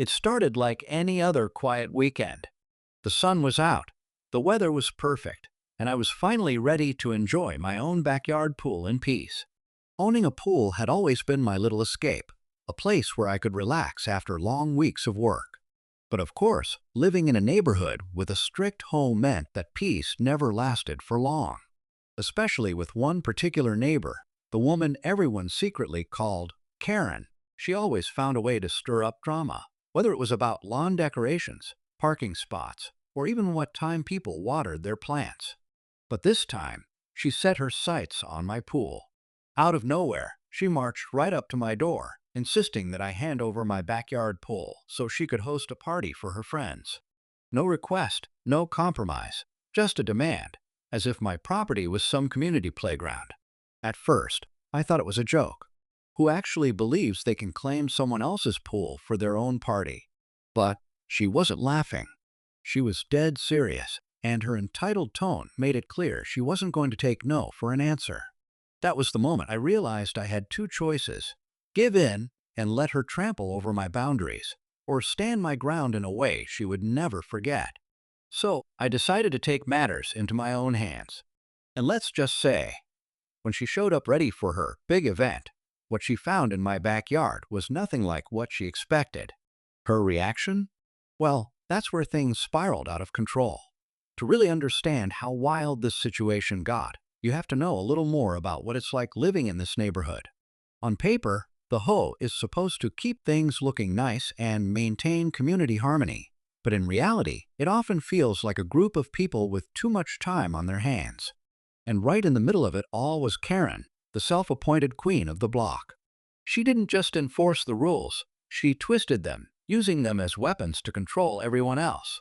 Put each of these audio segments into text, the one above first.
It started like any other quiet weekend. The sun was out, the weather was perfect, and I was finally ready to enjoy my own backyard pool in peace. Owning a pool had always been my little escape, a place where I could relax after long weeks of work. But of course, living in a neighborhood with a strict home meant that peace never lasted for long. Especially with one particular neighbor, the woman everyone secretly called Karen. She always found a way to stir up drama, whether it was about lawn decorations, parking spots, or even what time people watered their plants. But this time, she set her sights on my pool. Out of nowhere, she marched right up to my door, insisting that I hand over my backyard pool so she could host a party for her friends. No request, no compromise, just a demand, as if my property was some community playground. At first, I thought it was a joke. Who actually believes they can claim someone else's pool for their own party? But she wasn't laughing. She was dead serious, and her entitled tone made it clear she wasn't going to take no for an answer. That was the moment I realized I had two choices: give in and let her trample over my boundaries, or stand my ground in a way she would never forget. So I decided to take matters into my own hands. And let's just say, when she showed up ready for her big event, what she found in my backyard was nothing like what she expected. Her reaction? Well, that's where things spiraled out of control. To really understand how wild this situation got, you have to know a little more about what it's like living in this neighborhood. On paper, the HO is supposed to keep things looking nice and maintain community harmony. But in reality, it often feels like a group of people with too much time on their hands. And right in the middle of it all was Karen, the self-appointed queen of the block. She didn't just enforce the rules, she twisted them, using them as weapons to control everyone else.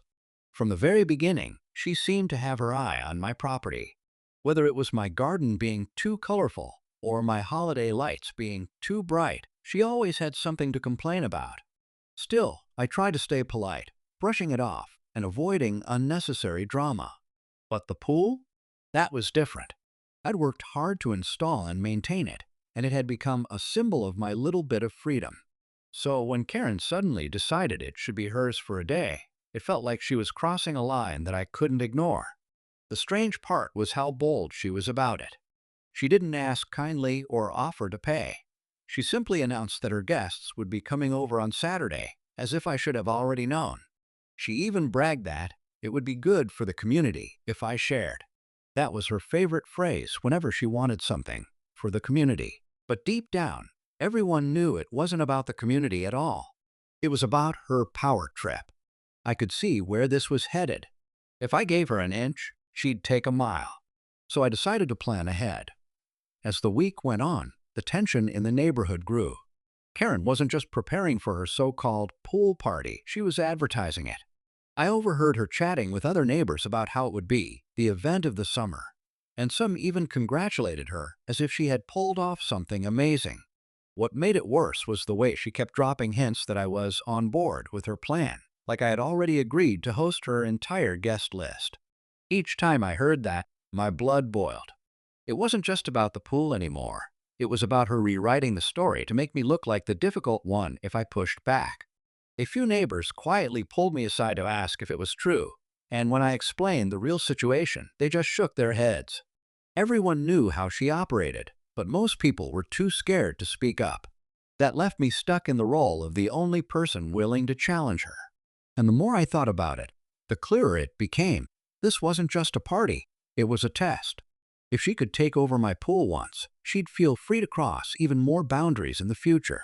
From the very beginning, she seemed to have her eye on my property. Whether it was my garden being too colorful or my holiday lights being too bright, she always had something to complain about. Still, I tried to stay polite, brushing it off and avoiding unnecessary drama. But the pool? That was different. I'd worked hard to install and maintain it, and it had become a symbol of my little bit of freedom. So when Karen suddenly decided it should be hers for a day, it felt like she was crossing a line that I couldn't ignore. The strange part was how bold she was about it. She didn't ask kindly or offer to pay. She simply announced that her guests would be coming over on Saturday, as if I should have already known. She even bragged that it would be good for the community if I shared. That was her favorite phrase whenever she wanted something, for the community. But deep down, everyone knew it wasn't about the community at all. It was about her power trip. I could see where this was headed. If I gave her an inch, she'd take a mile. So I decided to plan ahead. As the week went on, the tension in the neighborhood grew. Karen wasn't just preparing for her so-called pool party, she was advertising it. I overheard her chatting with other neighbors about how it would be the event of the summer, and some even congratulated her as if she had pulled off something amazing. What made it worse was the way she kept dropping hints that I was on board with her plan, like I had already agreed to host her entire guest list. Each time I heard that, my blood boiled. It wasn't just about the pool anymore. It was about her rewriting the story to make me look like the difficult one if I pushed back. A few neighbors quietly pulled me aside to ask if it was true, and when I explained the real situation, they just shook their heads. Everyone knew how she operated, but most people were too scared to speak up. That left me stuck in the role of the only person willing to challenge her. And the more I thought about it, the clearer it became. This wasn't just a party, it was a test. If she could take over my pool once, she'd feel free to cross even more boundaries in the future.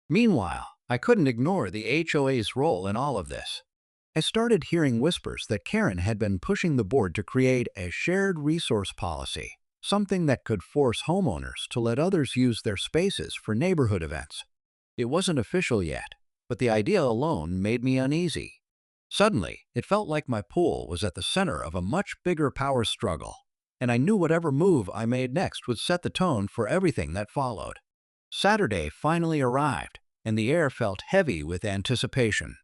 Meanwhile, I couldn't ignore the HOA's role in all of this. I started hearing whispers that Karen had been pushing the board to create a shared resource policy, something that could force homeowners to let others use their spaces for neighborhood events. It wasn't official yet, but the idea alone made me uneasy. Suddenly, it felt like my pool was at the center of a much bigger power struggle, and I knew whatever move I made next would set the tone for everything that followed. Saturday finally arrived, and the air felt heavy with anticipation.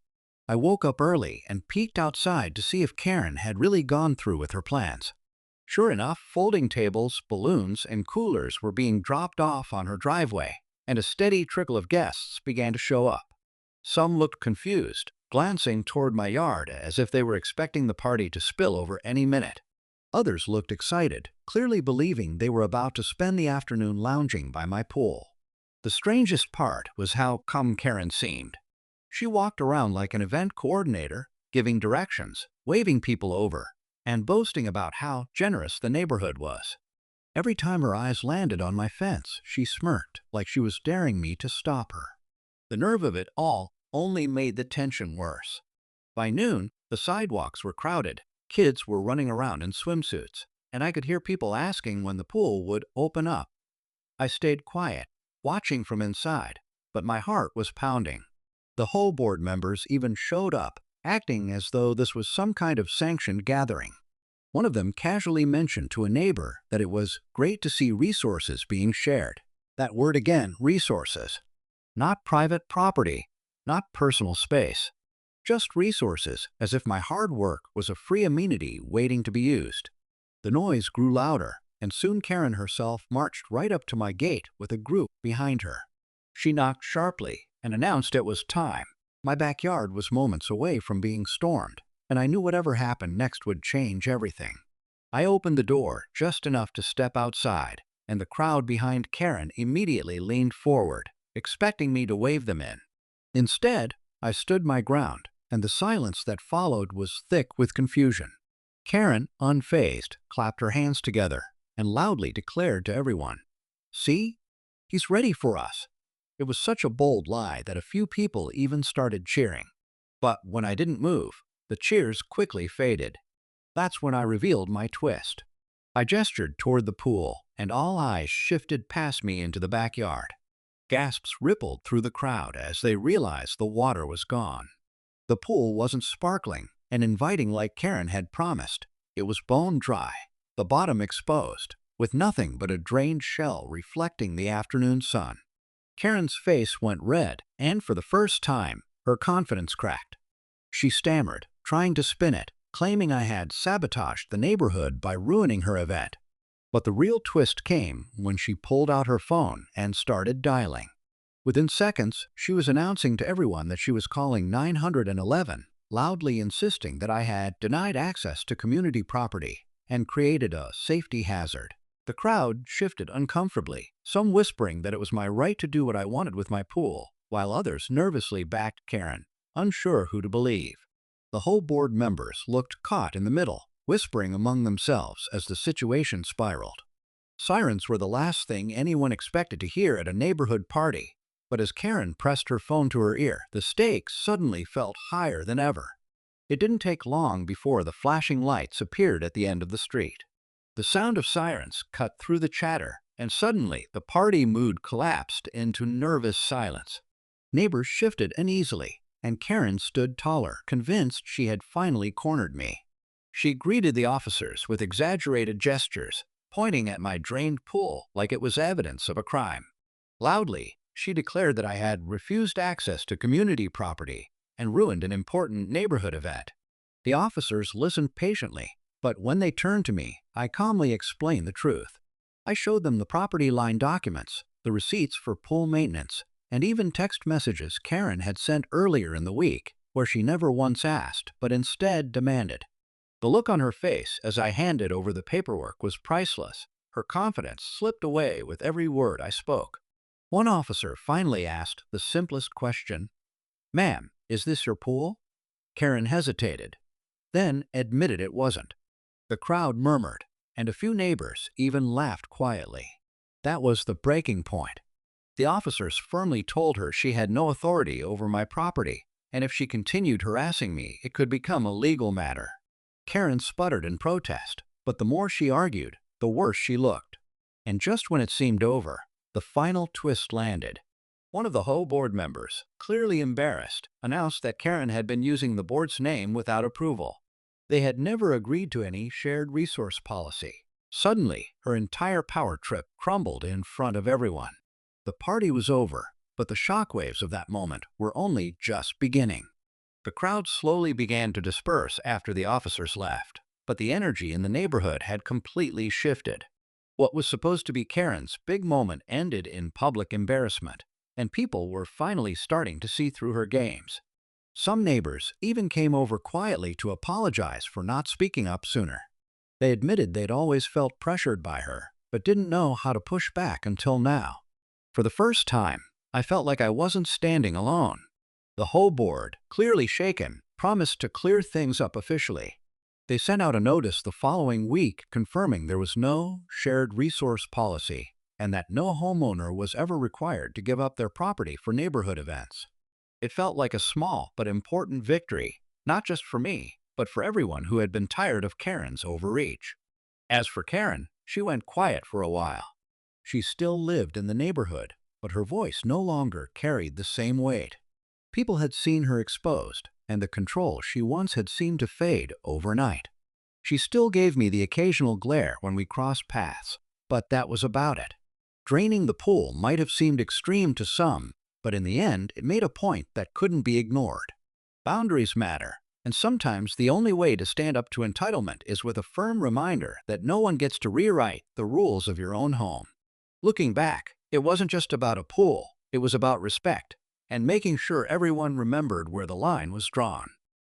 I woke up early and peeked outside to see if Karen had really gone through with her plans. Sure enough, folding tables, balloons, and coolers were being dropped off on her driveway, and a steady trickle of guests began to show up. Some looked confused, glancing toward my yard as if they were expecting the party to spill over any minute. Others looked excited, clearly believing they were about to spend the afternoon lounging by my pool. The strangest part was how calm Karen seemed. She walked around like an event coordinator, giving directions, waving people over, and boasting about how generous the neighborhood was. Every time her eyes landed on my fence, she smirked like she was daring me to stop her. The nerve of it all only made the tension worse. By noon, the sidewalks were crowded, kids were running around in swimsuits, and I could hear people asking when the pool would open up. I stayed quiet, watching from inside, but my heart was pounding. The whole board members even showed up, acting as though this was some kind of sanctioned gathering. One of them casually mentioned to a neighbor that it was great to see resources being shared. That word again, resources. Not private property, not personal space. Just resources, as if my hard work was a free amenity waiting to be used. The noise grew louder, and soon Karen herself marched right up to my gate with a group behind her. She knocked sharply and announced it was time. My backyard was moments away from being stormed, and I knew whatever happened next would change everything. I opened the door just enough to step outside, and the crowd behind Karen immediately leaned forward, expecting me to wave them in. Instead, I stood my ground, and the silence that followed was thick with confusion. Karen, unfazed, clapped her hands together and loudly declared to everyone, "See? He's ready for us." It was such a bold lie that a few people even started cheering. But when I didn't move, the cheers quickly faded. That's when I revealed my twist. I gestured toward the pool, and all eyes shifted past me into the backyard. Gasps rippled through the crowd as they realized the water was gone. The pool wasn't sparkling and inviting like Karen had promised. It was bone dry, the bottom exposed, with nothing but a drained shell reflecting the afternoon sun. Karen's face went red, and for the first time, her confidence cracked. She stammered, trying to spin it, claiming I had sabotaged the neighborhood by ruining her event. But the real twist came when she pulled out her phone and started dialing. Within seconds, she was announcing to everyone that she was calling 911, loudly insisting that I had denied access to community property and created a safety hazard. The crowd shifted uncomfortably, some whispering that it was my right to do what I wanted with my pool, while others nervously backed Karen, unsure who to believe. The whole board members looked caught in the middle, whispering among themselves as the situation spiraled. Sirens were the last thing anyone expected to hear at a neighborhood party, but as Karen pressed her phone to her ear, the stakes suddenly felt higher than ever. It didn't take long before the flashing lights appeared at the end of the street. The sound of sirens cut through the chatter, and suddenly the party mood collapsed into nervous silence. Neighbors shifted uneasily, and Karen stood taller, convinced she had finally cornered me. She greeted the officers with exaggerated gestures, pointing at my drained pool like it was evidence of a crime. Loudly, she declared that I had refused access to community property and ruined an important neighborhood event. The officers listened patiently, but when they turned to me, I calmly explained the truth. I showed them the property line documents, the receipts for pool maintenance, and even text messages Karen had sent earlier in the week, where she never once asked, but instead demanded. The look on her face as I handed over the paperwork was priceless. Her confidence slipped away with every word I spoke. One officer finally asked the simplest question, "Ma'am, is this your pool?" Karen hesitated, then admitted it wasn't. The crowd murmured, and a few neighbors even laughed quietly. That was the breaking point. The officers firmly told her she had no authority over my property, and if she continued harassing me, it could become a legal matter. Karen sputtered in protest, but the more she argued, the worse she looked. And just when it seemed over, the final twist landed. One of the HOA board members, clearly embarrassed, announced that Karen had been using the board's name without approval. They had never agreed to any shared resource policy. Suddenly, her entire power trip crumbled in front of everyone. The party was over, but the shockwaves of that moment were only just beginning. The crowd slowly began to disperse after the officers left, but the energy in the neighborhood had completely shifted. What was supposed to be Karen's big moment ended in public embarrassment. and people were finally starting to see through her games. Some neighbors even came over quietly to apologize for not speaking up sooner. They admitted they'd always felt pressured by her, but didn't know how to push back until now. For the first time, I felt like I wasn't standing alone. The whole board, clearly shaken, promised to clear things up officially. They sent out a notice the following week confirming there was no shared resource policy and that no homeowner was ever required to give up their property for neighborhood events. It felt like a small but important victory, not just for me, but for everyone who had been tired of Karen's overreach. As for Karen, she went quiet for a while. She still lived in the neighborhood, but her voice no longer carried the same weight. People had seen her exposed, and the control she once had seemed to fade overnight. She still gave me the occasional glare when we crossed paths, but that was about it. Draining the pool might have seemed extreme to some, but in the end it made a point that couldn't be ignored. Boundaries matter, and sometimes the only way to stand up to entitlement is with a firm reminder that no one gets to rewrite the rules of your own home. Looking back, it wasn't just about a pool, it was about respect, and making sure everyone remembered where the line was drawn.